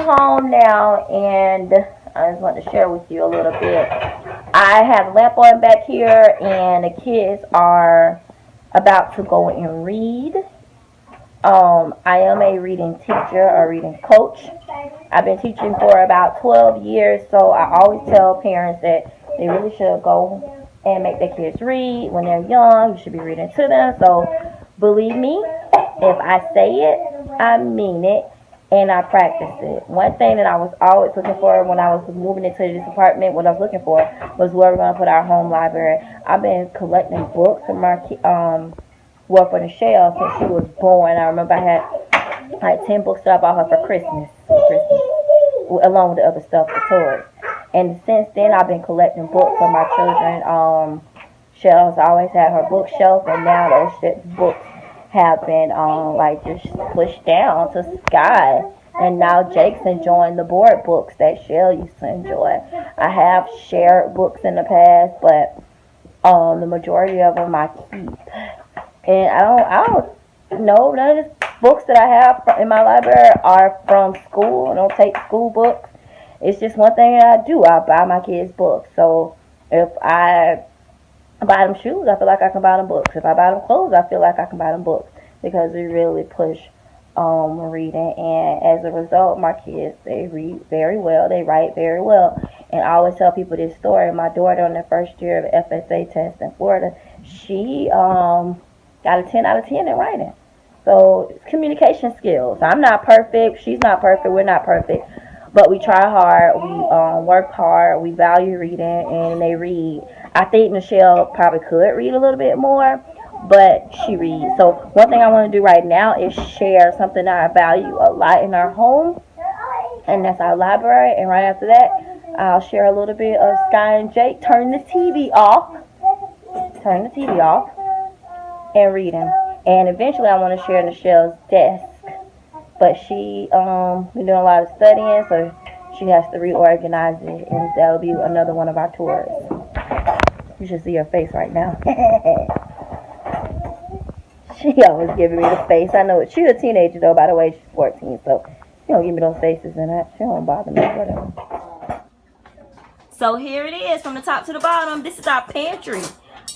home now, and I just want to share with you a little bit. I have a lamp on back here, and the kids are about to go and read. I am a reading teacher, a reading coach. I've been teaching for about 12 years, so I always tell parents that they really should go and make their kids read when they're young. You should be reading to them. So believe me, if I say it, I mean it, and I practice it. One thing that I was always looking for when I was moving into this apartment, what I was looking for was where we're going to put our home library. I've been collecting books from my well, for the shelf since she was born. I remember I had like 10 books that I bought her for Christmas, along with the other stuff for toys. And since then, I've been collecting books for my children. Shelves. I always had her bookshelf, and now those books have been like just pushed down to sky. And now Jake's enjoying the board books that Shell used to enjoy. I have shared books in the past, but the majority of them I keep. And I don't know, none of the books that I have in my library are from school. I don't take school books. It's just one thing that I do. I buy my kids books. So if I buy them shoes, I feel like I can buy them books. If I buy them clothes, I feel like I can buy them books because we really push reading. And as a result, my kids, they read very well. They write very well. And I always tell people this story. My daughter, on the first year of the FSA test in Florida, she got a 10 out of 10 in writing. So it's communication skills. I'm not perfect. She's not perfect. We're not perfect. But we try hard. We work hard. We value reading, and they read. I think Michelle probably could read a little bit more, but she reads. So one thing I want to do right now is share something that I value a lot in our home, and that's our library. And right after that, I'll share a little bit of Sky and Jake. Turn the TV off. Turn the TV off. And reading. And eventually I want to share Michelle's desk. But she been doing a lot of studying, so she has to reorganize it, and that'll be another one of our tours. You should see her face right now. She always giving me the face. I know it. She's a teenager though, by the way, she's 14, so she don't give me those faces and that. She don't bother me, whatever. So here it is from the top to the bottom. This is our pantry.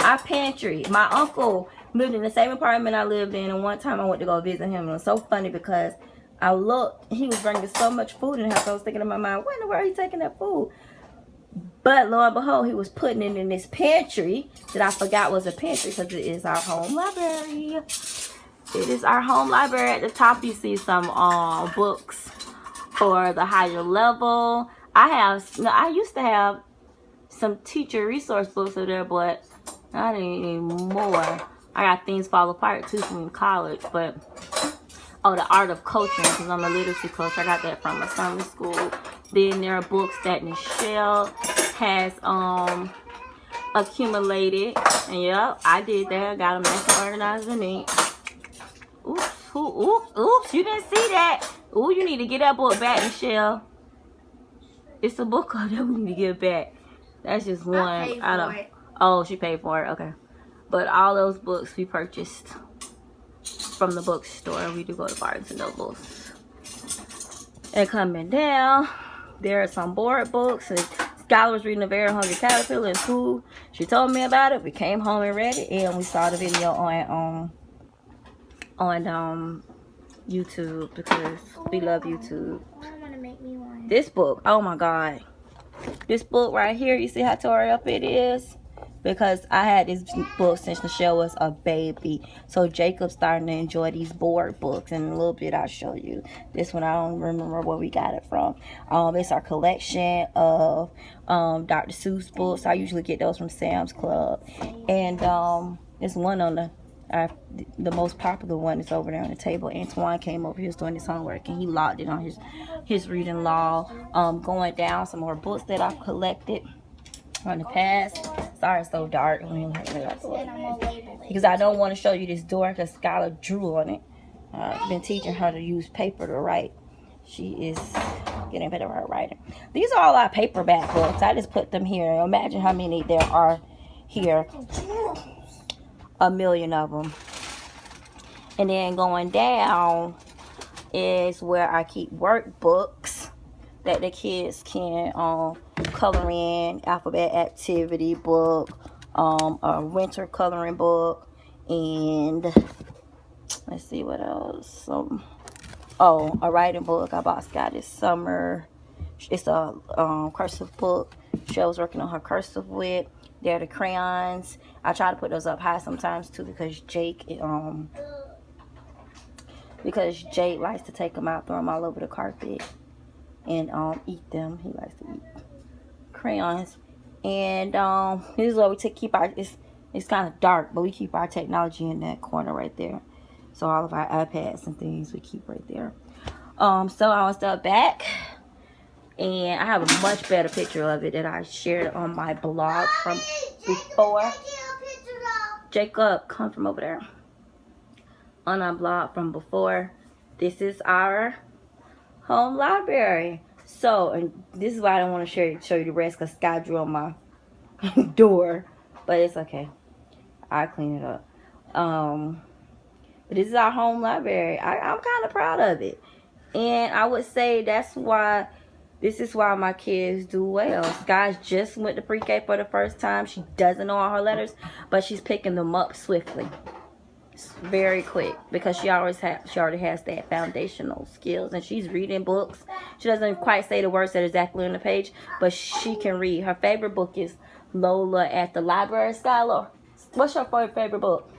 Our pantry. My uncle lived in the same apartment I lived in, and one time I went to go visit him. It was so funny because I looked, he was bringing so much food in the house. I was thinking in my mind, where in the world are you taking that food? But lo and behold, he was putting it in this pantry that I forgot was a pantry because it is our home library. It is our home library. At the top you see some books for the higher level. I used to have some teacher resource books over there, but not anymore. I got Things Fall Apart too from college, but the Art of Coaching, because I'm a literacy coach. I got that from a summer school. Then there are books that Michelle has accumulated, and yep, I did that. I got them nice and organized and neat. Oops, you didn't see that. Ooh, you need to get that book back, Michelle. It's a book that we need to get back. That's just one out of. Oh, she paid for it. Okay. But all those books we purchased from the bookstore. We do go to Barnes and Nobles. And coming down, there are some board books. And Skylar was reading A Very Hungry Caterpillar in school. She told me about it. We came home and read it, and we saw the video on YouTube because we love YouTube. This book, oh my God. This book right here, you see how tore up it is? Because I had this book since Michelle was a baby. So Jacob's starting to enjoy these board books. And in a little bit I'll show you. This one I don't remember where we got it from. It's our collection of Dr. Seuss books. I usually get those from Sam's Club. And there's one on the most popular one is over there on the table. Antoine came over, he was doing his homework, and he logged it on his reading log. Going down, some more books that I've collected on the past. Sorry it's so dark. Because I don't want to show you this door because Skylar drew on it. I've been teaching her to use paper to write. She is getting better at writing. These are all our paperback books. I just put them here. Imagine how many there are here. 1,000,000 of them. And then going down is where I keep workbooks. that the kids can color in, alphabet activity book, a winter coloring book, and let's see what else. A writing book I bought Sky this summer. It's a cursive book. She was working on her cursive with. They're the crayons. I try to put those up high sometimes too because Jake likes to take them out, throw them all over the carpet, and eat them. He likes to eat crayons. And this is where we keep our. It's kind of dark, but we keep our technology in that corner right there. So all of our iPads and things we keep right there. So I will step back, and I have a much better picture of it that I shared on my blog from before. Jacob, come from over there. On our blog from before. This is our home library. So, and this is why I don't want to show you the rest, because Sky drew on my door, but it's okay. I'll clean it up. But this is our home library. I'm kind of proud of it. And I would say this is why my kids do well. Sky just went to pre-K for the first time. She doesn't know all her letters, but she's picking them up swiftly. It's very quick because she already has that foundational skills, and she's reading books. She doesn't quite say the words that are exactly on the page, but she can read. Her favorite book is Lola at the Library. Skylar, what's your favorite book?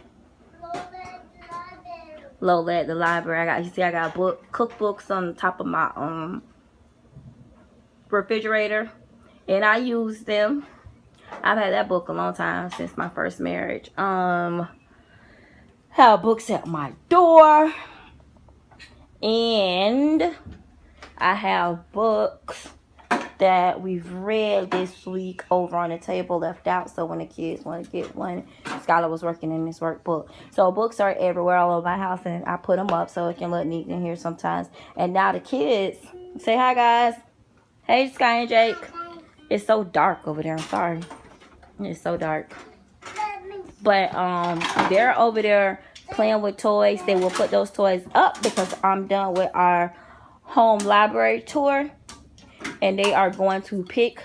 Lola at the Library. I got cookbooks on the top of my refrigerator, and I use them. I've had that book a long time, since my first marriage. Have books at my door, and I have books that we've read this week over on the table left out, so when the kids want to get one, Skylar was working in this workbook. So books are everywhere all over my house, and I put them up so it can look neat in here sometimes. And now the kids, say hi guys. Hey Sky and Jake. It's so dark over there, I'm sorry. It's so dark. But they're over there playing with toys. They will put those toys up because I'm done with our home library tour, and they are going to pick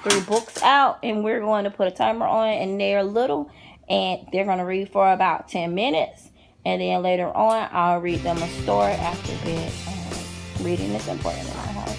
3 books out, and we're going to put a timer on it. And they're little, and they're going to read for about 10 minutes, and then later on I'll read them a story after bed. Reading is important in my house.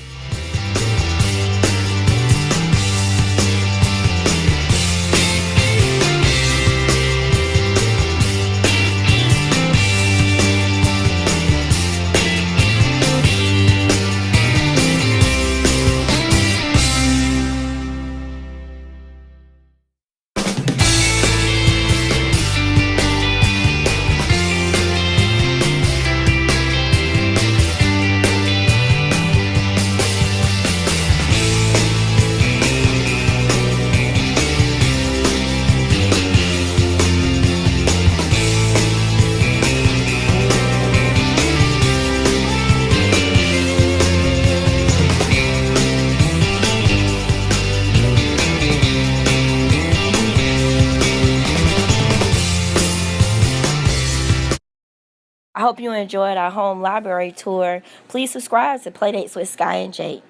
I hope you enjoyed our home library tour. Please subscribe to Playdates with Sky and Jake.